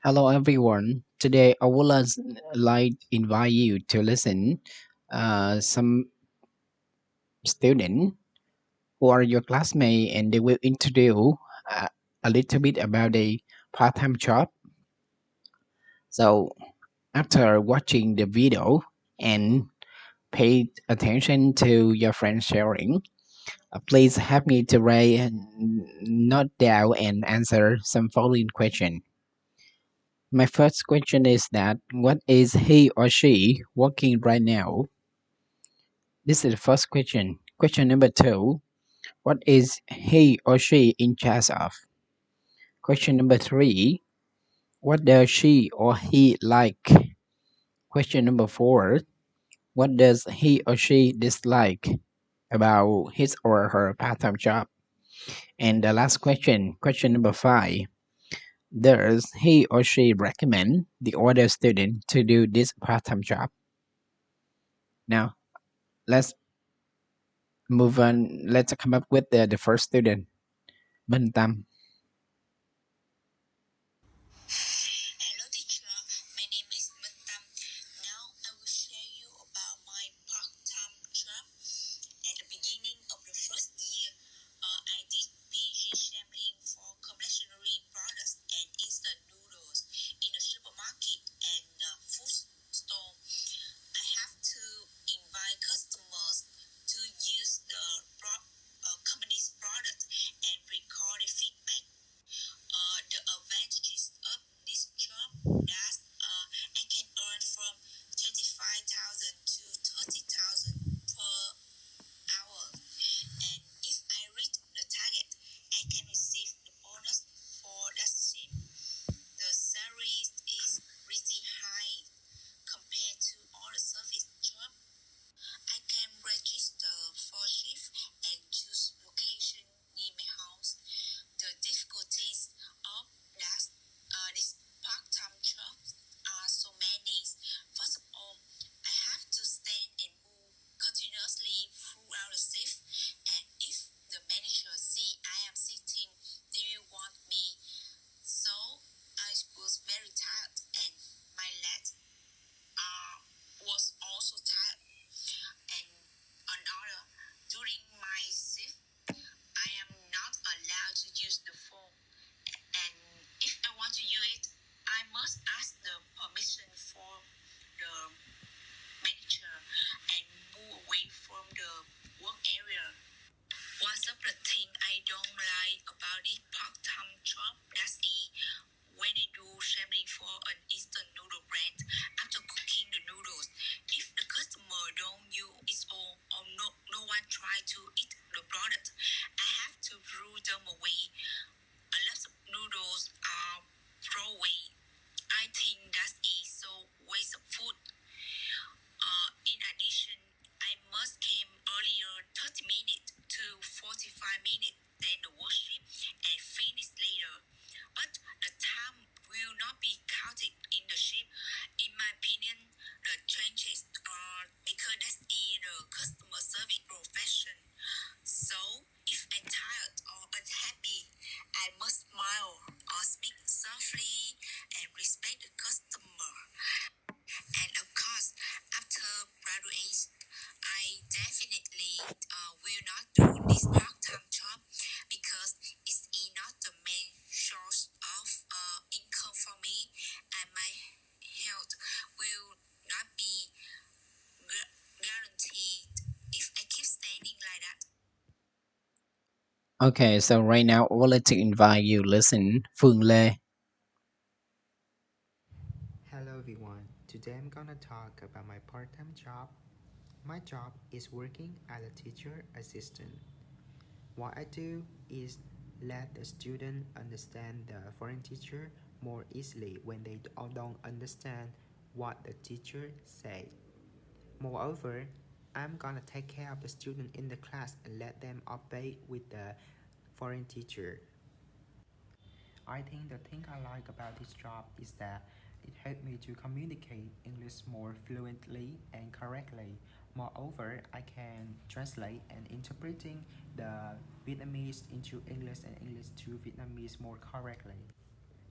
Hello everyone. Today I would like invite you to listen some students who are your classmates and they will introduce uh, a little bit about the part-time job. So after watching the video and pay attention to your friend sharing, please help me to write, note down and answer some following question. My first question is that what is he or she working right now? This is the first question. Question number two, what is he or she in charge of? Question number three, what does she or he like? Question number four, what does he or she dislike about his or her part-time job? And the last question, question number five, does he or she recommend the other student to do this part-time job? Now, let's move on. Let's come up with the first student, Minh Tâm. Hello teacher, my name is Tam. Now I will share you about my part-time job. At the beginning of the first year, I did PG sampling for confectionery products and instant noodles in a supermarket and food store. I have to invite customers to use the company's product and record the feedback. The advantages of this job that I can earn from 25,000 to 30,000 per hour. And if I reach the target, I can receive the bonus for that shift. The salary is pretty high compared to all the service job. I can register for shift and choose location near my house. The difficulties of that this part-time job are so many. First of all, I have to stand and move continuously throughout the shift, and if the manager see I am sitting, they will want me. So I was very tired, and my legs was also tired. And another, during my shift, I am not allowed to use the phone. And if I want to use it, I must ask the permission for the manager and move away from the work area. One of the things I don't like about this part-time job that's when I do sampling for an instant noodle brand after cooking the noodles. If the customer don't use it all or no one try to eat the product, I have to throw them away. A lot of noodles are thrown away. I think that is so waste of food. In addition, I must came earlier 30 minutes to 45 minutes than the worship and finish later. But the time will not be counted in the shift. In my opinion, the changes are because that's in the customer service profession. So if I'm tired or unhappy, I must smile or speak softly and respect the customer. And of course, after graduation, I definitely will not do this part-time job because it's not the main source of income for me, and my health will not be guaranteed if I keep standing like that. Okay, so right now I would like to invite you listen Phương Lê. Hello everyone. Today I'm gonna talk about my part-time job. My job is working as a teacher assistant. What I do is let the student understand the foreign teacher more easily when they don't understand what the teacher say. Moreover, I'm gonna take care of the student in the class and let them obey with the foreign teacher. I think the thing I like about this job is that it helped me to communicate English more fluently and correctly. Moreover, I can translate and interpreting the Vietnamese into English and English to Vietnamese more correctly.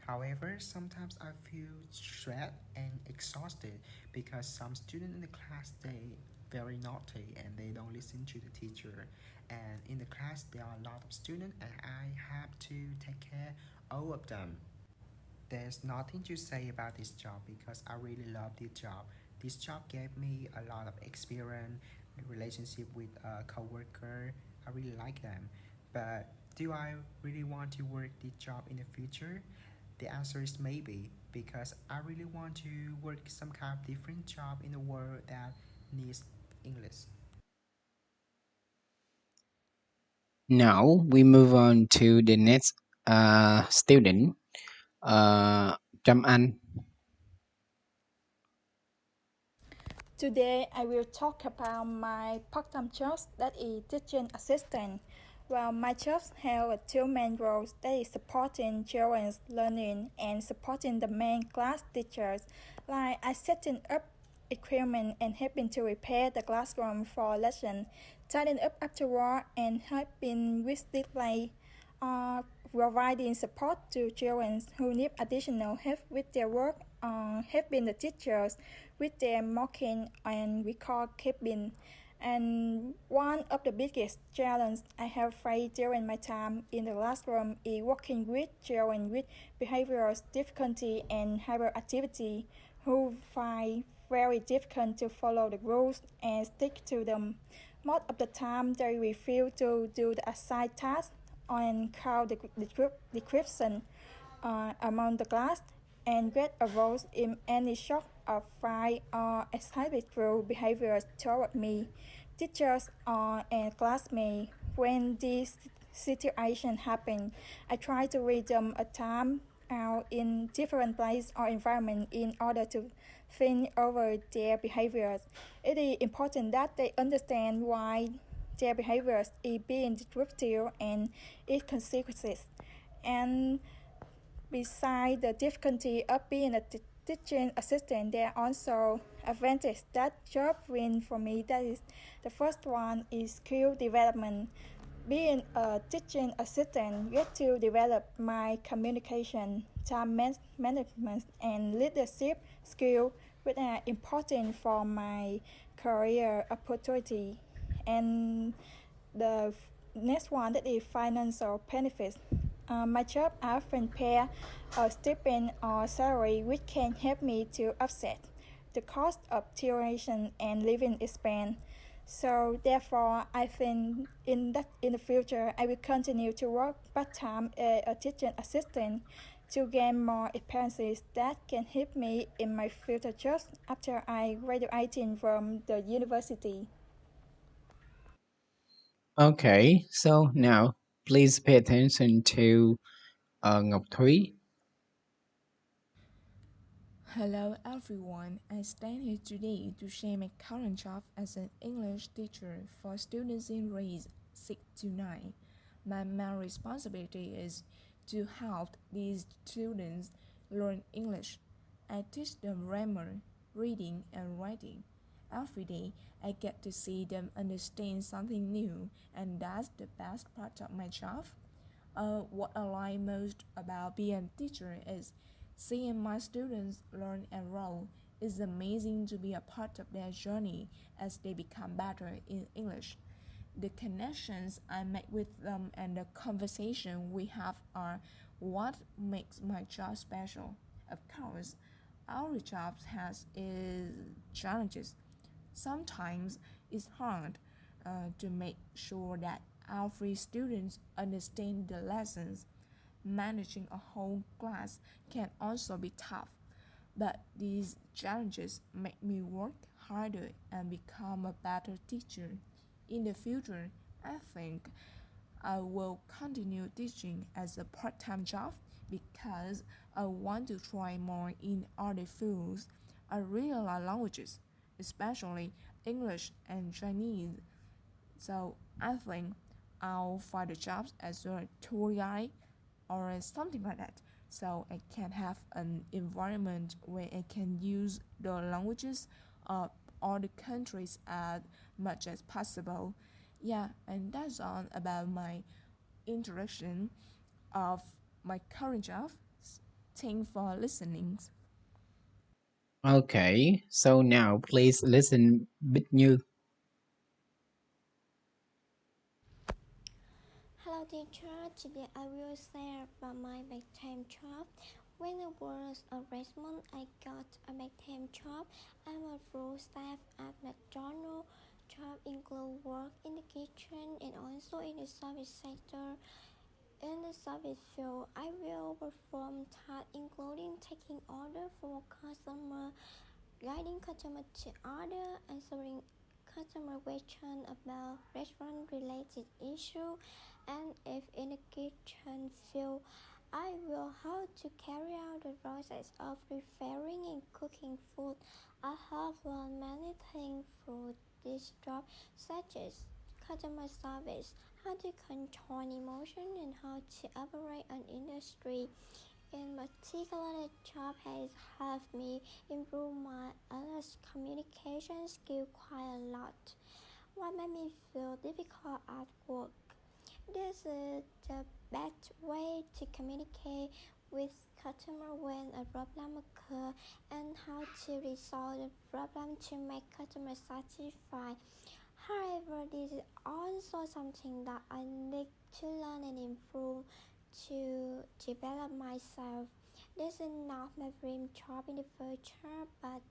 However, sometimes I feel stressed and exhausted because some students in the class they very naughty and they don't listen to the teacher. And in the class there are a lot of students and I have to take care all of them. There's nothing to say about this job because I really love this job. This job gave me a lot of experience, relationship with a coworker. I really like them. But do I really want to work this job in the future? The answer is maybe because I really want to work some kind of different job in the world that needs English. Now we move on to the next student, Trâm Anh. Today I will talk about my part-time job that is teaching assistant. Well, my jobs have two main roles that is supporting children's learning and supporting the main class teachers, like I setting up equipment and helping to repair the classroom for lesson, tidying up afterward and helping with display, uh, providing support to children who need additional help with their work, helping the teachers with their marking and record keeping. And one of the biggest challenges I have faced during my time in the classroom is working with children with behavioral difficulty and hyperactivity who find very difficult to follow the rules and stick to them. Most of the time, they refuse to do the assigned task and call the group description among the class and get arose in any shock of fight or exhibit through behavior toward me, teachers and classmates. When this situation happen, I try to read them a time out in different place or environment in order to think over their behaviors. It is important that they understand why their behaviors is being disruptive and its consequences. And besides the difficulty of being a teaching assistant, there are also advantages that job bring for me. That is, the first one is skill development. Being a teaching assistant, get to develop my communication, time management, and leadership skill, which are important for my career opportunity. And the next one that is financial benefits. My job often pay a stipend or salary which can help me to offset the cost of tuition and living expense. So therefore, I think in the future I will continue to work part-time as a teaching assistant to gain more experiences that can help me in my future jobs after I graduating from the university. Okay, so now please pay attention to Ngọc Thúy. Hello everyone, I stand here today to share my current job as an English teacher for students in grades 6 to 9. My main responsibility is to help these students learn English. I teach them grammar, reading, and writing. Every day, I get to see them understand something new, and that's the best part of my job. What I like most about being a teacher is seeing my students learn and grow. It's amazing to be a part of their journey as they become better in English. The connections I make with them and the conversation we have are what makes my job special. Of course, our job has its challenges. Sometimes it's hard to make sure that our free students understand the lessons. Managing a whole class can also be tough, but these challenges make me work harder and become a better teacher. In the future, I think I will continue teaching as a part time job because I want to try more in other fields. I really like languages, especially English and Chinese. So I think I'll find a job as a tour guide or something like that. So I can have an environment where I can use the languages of all the countries as much as possible. Yeah, and that's all about my introduction of my current job. Thanks for listening. Okay, so now please listen bit new. Hello teacher, today I will share about my part-time job. When I was a freshman, I got a part-time job. I'm a full staff at McDonald's. Job include work in the kitchen and also in the service sector. In the service field, I will perform tasks including taking order for customer, guiding customer to order, answering customer questions about restaurant related issues, and if in the kitchen field, I will how to carry out the process of preparing and cooking food. I have learned many things through this job, such as customer service, how to control emotion, and how to operate an industry. In particular, the job has helped me improve my English communication skill quite a lot. What made me feel difficult at work? This is the best way to communicate with customer when a problem occurs and how to resolve the problem to make customer satisfied. However, this is also something that I need to learn and improve to develop myself. This is not my dream job in the future, but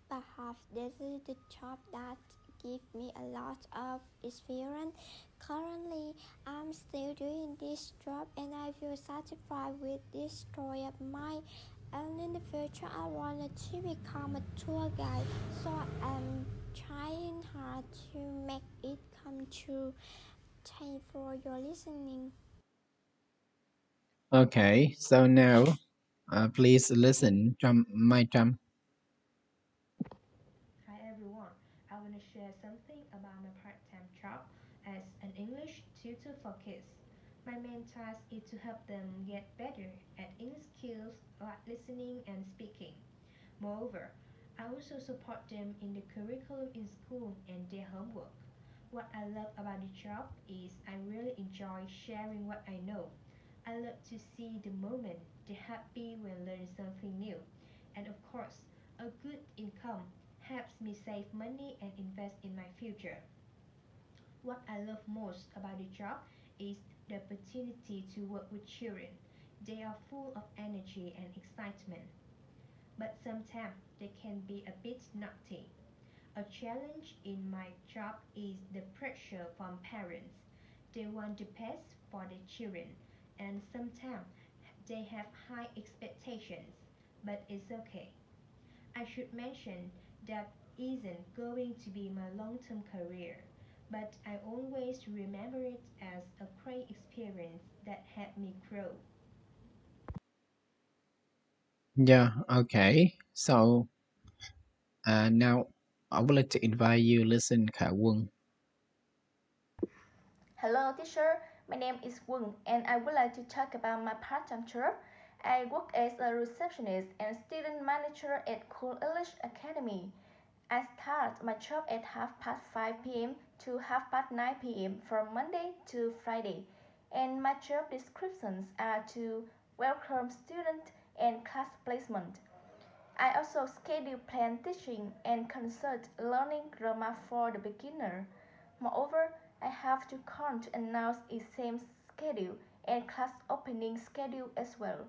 perhaps this is the job that gives me a lot of experience. Currently, I'm still doing this job and I feel satisfied with this story of mine. And in the future, I wanted to become a tour guide, so I'm trying hard to make it come true. Thank you for your listening. Okay, so now please listen my drum. Hi everyone, I want to share something about my part-time job as an English tutor for kids. My main task is to help them get better at English skills like listening and speaking. Moreover, I also support them in the curriculum in school and their homework. What I love about the job is I really enjoy sharing what I know. I love to see the moment they're happy when learning something new. And of course, a good income helps me save money and invest in my future. What I love most about the job is the opportunity to work with children. They are full of energy and excitement, but sometimes they can be a bit naughty. A challenge in my job is the pressure from parents. They want the best for their children, and sometimes they have high expectations, but it's okay. I should mention that isn't going to be my long term career, but I always remember it as a great experience that helped me grow. Yeah, okay. So now I would like to invite you listen Khả Quân. Hello teacher, my name is Wung and I would like to talk about my part-time job. I work as a receptionist and student manager at Cool English Academy. I start my job at half past 5 p.m. to half past 9 p.m. from Monday to Friday. And my job descriptions are to welcome students and class placement. I also schedule plan teaching and consult learning grammar for the beginner. Moreover, I have to count announce exam schedule and class opening schedule as well.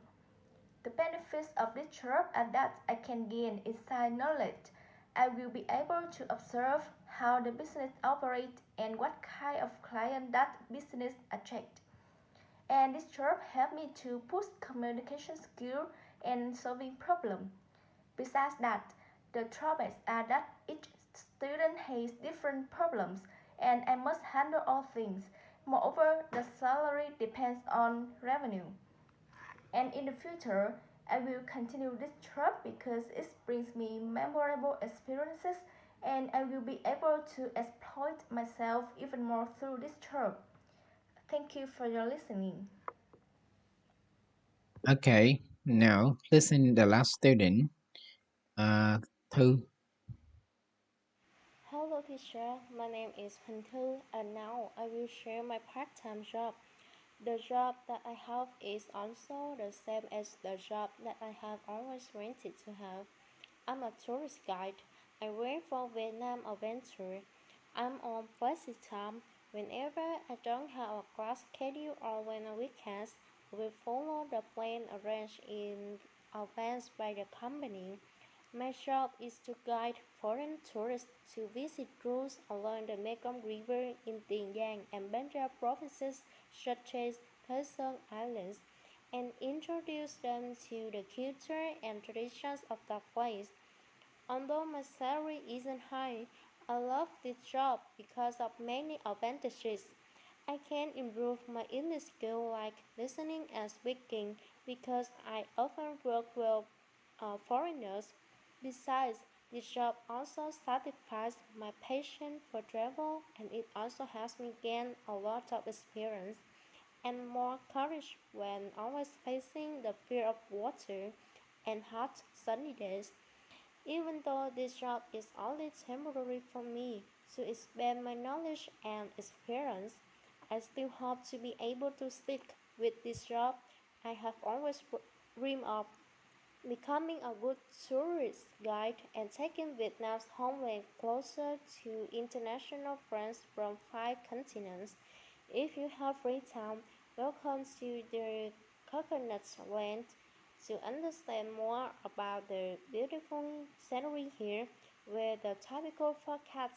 The benefits of this job are that I can gain inside knowledge. I will be able to observe how the business operates and what kind of client that business attracts. And this job helped me to boost communication skill and solving problem. Besides that, the drawbacks are that each student has different problems and I must handle all things. Moreover, the salary depends on revenue. And in the future, I will continue this job because it brings me memorable experiences and I will be able to exploit myself even more through this job. Thank you for your listening. Okay, now listen the last student. Thư. Hello teacher, my name is Thu and now I will share my part-time job. The job that I have is also the same as the job that I have always wanted to have. I'm a tourist guide. I work for Vietnam Adventure. I'm on flexi time. Whenever I don't have a class schedule or when a weekends, I will follow the plan arranged in advance by the company. My job is to guide foreign tourists to visit cruise along the Mekong River in Tiền Giang and Ban provinces such as Thái Sơn Islands and introduce them to the culture and traditions of the place. Although my salary isn't high, I love this job because of many advantages. I can improve my English skill like listening and speaking because I often work with foreigners. Besides, this job also satisfies my passion for travel and it also helps me gain a lot of experience and more courage when always facing the fear of water and hot sunny days. Even though this job is only temporary for me to expand my knowledge and experience, I still hope to be able to stick with this job. I have always dreamed of becoming a good tourist guide and taking Vietnam's homeland closer to international friends from 5 continents. If you have free time, welcome to the Coconut Land to understand more about the beautiful scenery here, where the typical forecast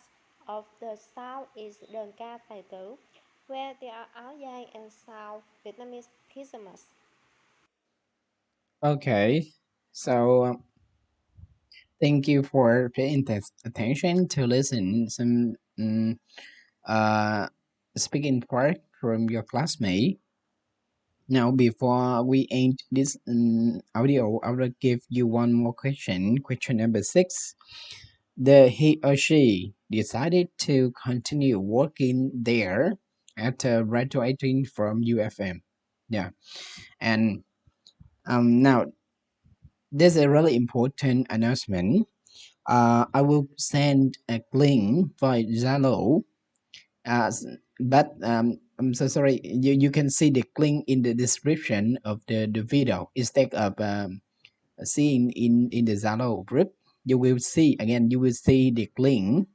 of the South is Đơn Ca Tài Tử, where there are Áo Dài and South Vietnamese Christmas. Okay, so thank you for paying attention to listen some uh, speaking part from your classmate. Now, before we end this audio, I will give you one more question. Question number 6. The he or she decided to continue working there after graduating from UFM. Yeah, and now there's a really important announcement. I will send a link via Zalo. But I'm so sorry. You can see the link in the description of the video instead of seeing in the Zalo group. You will see again. You will see the link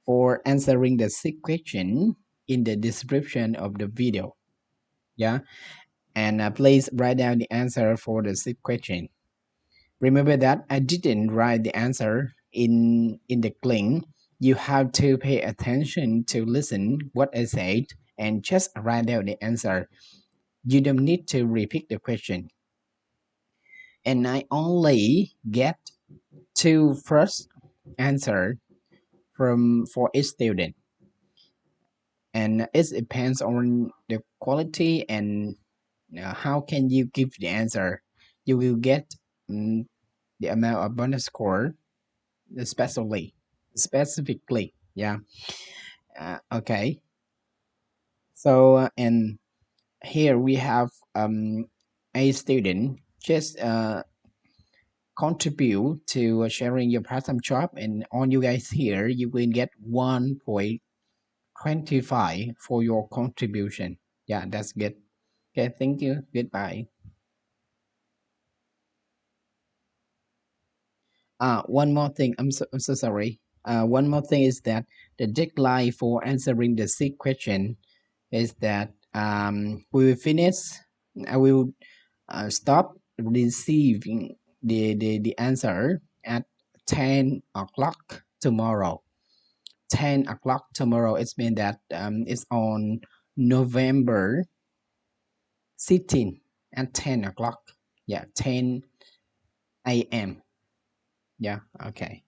for answering the six question in the description of the video. Yeah, and please write down the answer for the six question. Remember that I didn't write the answer in the link. You have to pay attention to listen what I said and just write down the answer. You don't need to repeat the question. And I only get two first answer from for each student. And it depends on the quality and how can you give the answer. You will get the amount of bonus score especially specifically. Yeah. Okay, so and here we have a student just contribute to sharing your part-time job, and on you guys here you will get 1.25 for your contribution. Yeah, that's good. Okay, thank you, goodbye. One more thing. I'm so sorry. One more thing is that the deadline for answering the six question is that we will finish. I will stop receiving the answer at 10 o'clock tomorrow. 10 o'clock tomorrow. It's mean that it's on November 16 at 10 o'clock. Yeah, 10 a.m. Yeah, okay.